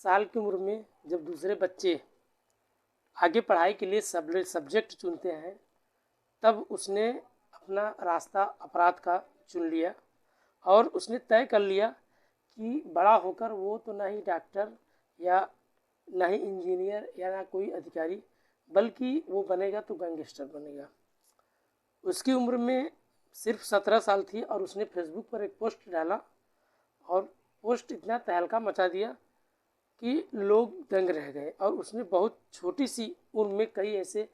साल की उम्र में जब दूसरे बच्चे आगे पढ़ाई के लिए सब्जेक्ट चुनते हैं, तब उसने अपना रास्ता अपराध का चुन लिया और उसने तय कर लिया कि बड़ा होकर वो तो ना ही डॉक्टर या ना ही इंजीनियर या ना कोई अधिकारी, बल्कि वो बनेगा तो गैंगस्टर बनेगा। उसकी उम्र में सिर्फ 17 साल थी और उसने फेसबुक पर एक पोस्ट डाला और पोस्ट इतना तहलका मचा दिया कि लोग दंग रह गए और उसने बहुत छोटी सी उम्र में कई ऐसे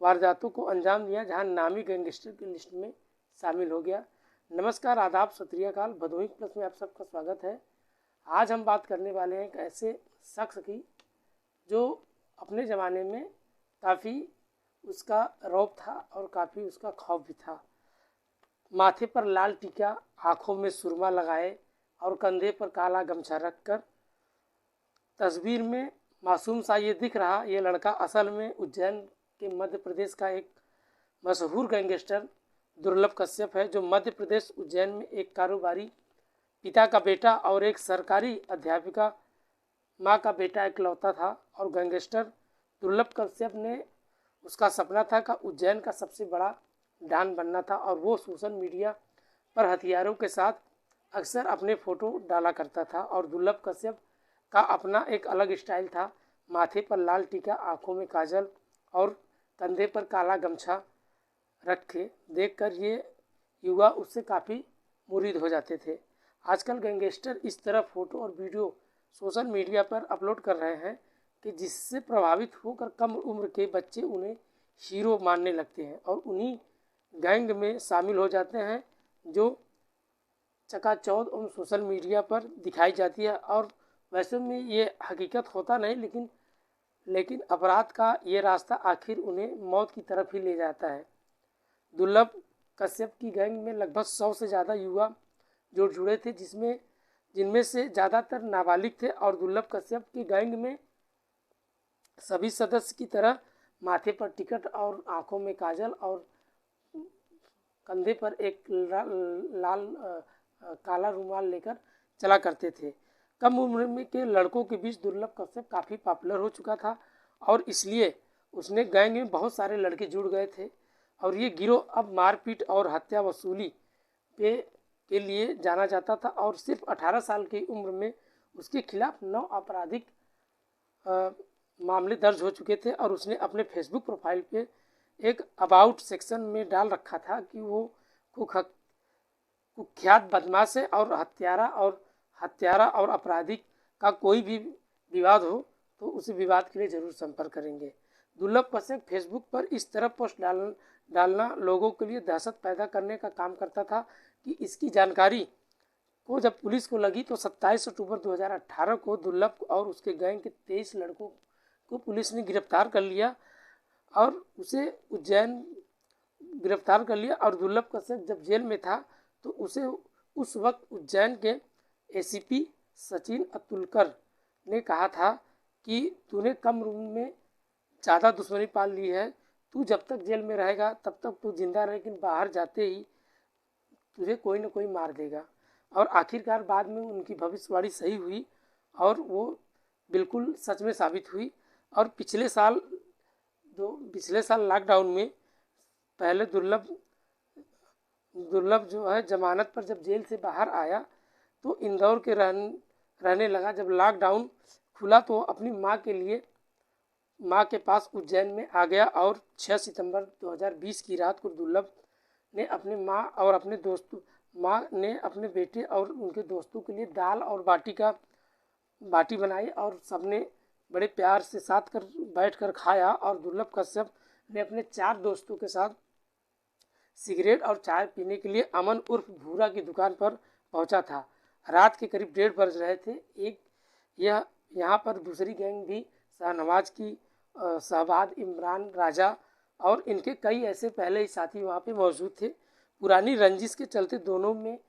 वारदातों को अंजाम दिया जहां नामी गैंगस्टर की लिस्ट में शामिल हो गया। नमस्कार, आदाब, सत श्री अकाल। भदोही प्लस में आप सबका स्वागत है। आज हम बात करने वाले हैं एक ऐसे शख्स की जो अपने ज़माने में काफ़ी उसका रौब था और काफ़ी उसका खौफ भी था। माथे पर लाल टीका, आँखों में सुरमा लगाए और कंधे पर काला गमछा रखकर तस्वीर में मासूम सा ये दिख रहा ये लड़का असल में उज्जैन के मध्य प्रदेश का एक मशहूर गैंगस्टर दुर्लभ कश्यप है, जो मध्य प्रदेश उज्जैन में एक कारोबारी पिता का बेटा और एक सरकारी अध्यापिका माँ का बेटा इकलौता था। और गैंगस्टर दुर्लभ कश्यप ने उसका सपना था कि उज्जैन का सबसे बड़ा डॉन बनना था और वो सोशल मीडिया पर हथियारों के साथ अक्सर अपने फ़ोटो डाला करता था। और दुर्लभ कश्यप का अपना एक अलग स्टाइल था। माथे पर लाल टीका, आँखों में काजल और कंधे पर काला गमछा रखे देखकर ये युवा उससे काफ़ी मुरीद हो जाते थे। आजकल गैंगस्टर इस तरह फ़ोटो और वीडियो सोशल मीडिया पर अपलोड कर रहे हैं कि जिससे प्रभावित होकर कम उम्र के बच्चे उन्हें हीरो मानने लगते हैं और उन्हीं गैंग में शामिल हो जाते हैं जो चकाचौंध सोशल मीडिया पर दिखाई जाती है। और वैसे में ये हकीकत होता नहीं, लेकिन अपराध का ये रास्ता आखिर उन्हें मौत की तरफ ही ले जाता है। दुर्लभ कश्यप की गैंग में लगभग 100 से ज़्यादा युवा जो जुड़े थे, जिनमें से ज़्यादातर नाबालिग थे। और दुर्लभ कश्यप की गैंग में सभी सदस्य की तरह माथे पर टिकट और आँखों में काजल और कंधे पर एक लाल काला रुमाल लेकर चला करते थे। कम उम्र में के लड़कों के बीच दुर्लभ कश्यप काफ़ी पॉपुलर हो चुका था और इसलिए उसने गैंग में बहुत सारे लड़के जुड़ गए थे। और ये गिरोह अब मारपीट और हत्या वसूली के लिए जाना जाता था। और सिर्फ 18 साल की उम्र में उसके खिलाफ 9 आपराधिक मामले दर्ज हो चुके थे। और उसने अपने फेसबुक प्रोफाइल पे एक अबाउट सेक्शन में डाल रखा था कि वो कुख्यात बदमाश है और हत्यारा और अपराधी का कोई भी विवाद हो तो उस विवाद के लिए ज़रूर संपर्क करेंगे। दुर्लभ कश्यप फेसबुक पर इस तरह पोस्ट डालना लोगों के लिए दहशत पैदा करने का काम करता था कि इसकी जानकारी को जब पुलिस को लगी तो 27 अक्टूबर 2018 को दुर्लभ और उसके गैंग के 23 लड़कों को पुलिस ने गिरफ्तार कर लिया और उसे उज्जैन गिरफ्तार कर लिया। और दुर्लभ कश्यप जब जेल में था तो उसे उस वक्त उज्जैन के एसीपी सचिन अतुलकर ने कहा था कि तूने कम उम्र में ज़्यादा दुश्मनी पाल ली है, तू जब तक जेल में रहेगा तब तक तू जिंदा रहे, लेकिन बाहर जाते ही तुझे कोई न कोई मार देगा। और आखिरकार बाद में उनकी भविष्यवाणी सही हुई और वो बिल्कुल सच में साबित हुई। और पिछले साल लॉकडाउन में पहले दुर्लभ जो है जमानत पर जब जेल से बाहर आया तो इंदौर के रहने लगा। जब लॉकडाउन खुला तो अपनी माँ के पास उज्जैन में आ गया। और 6 सितंबर 2020 की रात को दुर्लभ ने अपने माँ ने अपने बेटे और उनके दोस्तों के लिए दाल और बाटी बनाई और सबने बड़े प्यार से साथ बैठकर खाया। और दुर्लभ कश्यप ने अपने 4 दोस्तों के साथ सिगरेट और चाय पीने के लिए अमन उर्फ भूरा की दुकान पर पहुंचा था। रात के करीब 1:30 बज रहे थे। यहाँ पर दूसरी गैंग भी शाहनवाज की शहबाद, इमरान, राजा और इनके कई ऐसे पहले ही साथी वहाँ पे मौजूद थे। पुरानी रंजिश के चलते दोनों में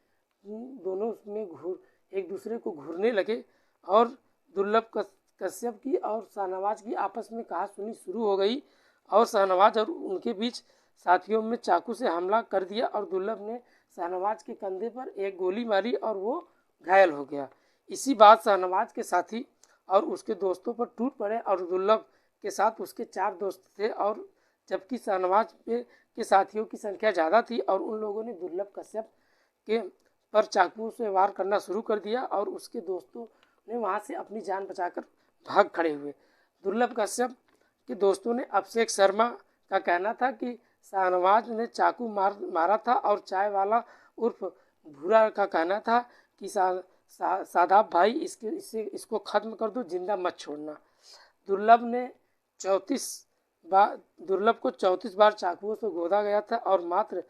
एक दूसरे को घूरने लगे और दुर्लभ कश्यप की और शाहनवाज की आपस में कहासुनी शुरू हो गई और शाहनवाज और उनके बीच साथियों में चाकू से हमला कर दिया और दुर्लभ ने शाहनवाज के कंधे पर एक गोली मारी और वो घायल हो गया। इसी बात शाहनवाज के साथी और उसके दोस्तों पर टूट पड़े और दुर्लभ के साथ उसके 4 दोस्त थे, और जबकि शाहनवाज के साथियों की संख्या ज़्यादा थी और उन लोगों ने दुर्लभ कश्यप के पर चाकुओं से वार करना शुरू कर दिया और उसके दोस्तों ने वहाँ से अपनी जान बचाकर भाग खड़े हुए। दुर्लभ कश्यप के दोस्तों ने अभिषेक शर्मा का कहना था कि शाहनवाज ने चाकू मारा था और चाय वाला उर्फ भूरा का कहना था कि सादाब भाई इसको ख़त्म कर दो, जिंदा मत छोड़ना। दुर्लभ को 34 बार चाकुओं से गोदा गया था और मात्र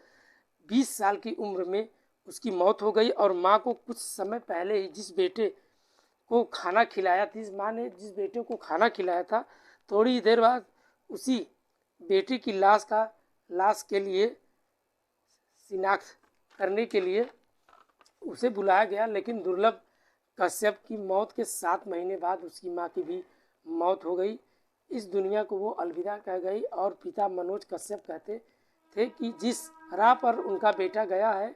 20 साल की उम्र में उसकी मौत हो गई। और माँ को कुछ समय पहले ही जिस बेटे को खाना खिलाया थी, माँ ने जिस बेटे को खाना खिलाया था, थोड़ी देर बाद उसी बेटे की लाश के लिए शिनाख्त करने के लिए उसे बुलाया गया। लेकिन दुर्लभ कश्यप की मौत के 7 महीने बाद उसकी माँ की भी मौत हो गई। इस दुनिया को वो अलविदा कह गई और पिता मनोज कश्यप कहते थे कि जिस राह पर उनका बेटा गया है,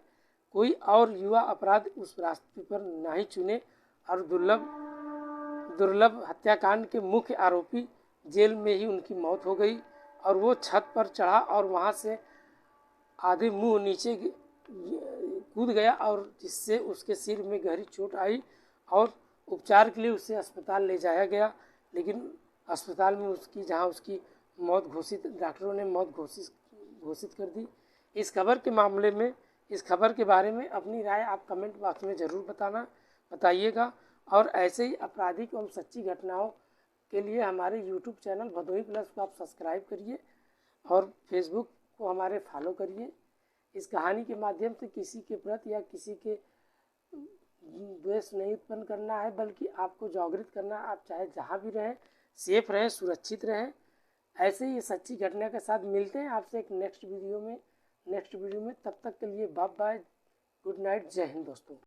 कोई और युवा अपराध उस रास्ते पर नहीं चुने। और दुर्लभ हत्याकांड के मुख्य आरोपी जेल में ही उनकी मौत हो गई और वो छत पर चढ़ा और वहाँ से आधे मुंह नीचे कूद गया, और जिससे उसके सिर में गहरी चोट आई और उपचार के लिए उसे अस्पताल ले जाया गया। लेकिन अस्पताल में जहाँ उसकी मौत डॉक्टरों ने मौत घोषित कर दी। इस खबर के बारे में अपनी राय आप कमेंट बॉक्स में ज़रूर बताइएगा। और ऐसे ही आपराधिक एवं सच्ची घटनाओं के लिए हमारे यूट्यूब चैनल भदोही प्लस को आप सब्सक्राइब करिए और फेसबुक को हमारे फॉलो करिए। इस कहानी के माध्यम से किसी के प्रति या किसी के द्वेष नहीं उत्पन्न करना है, बल्कि आपको जागृत करना है। आप चाहे जहाँ भी रहें, सेफ रहें, सुरक्षित रहें। ऐसे ही सच्ची घटना के साथ मिलते हैं आपसे एक नेक्स्ट वीडियो में। तब तक के लिए बाय बाय, गुड नाइट, जय हिंद दोस्तों।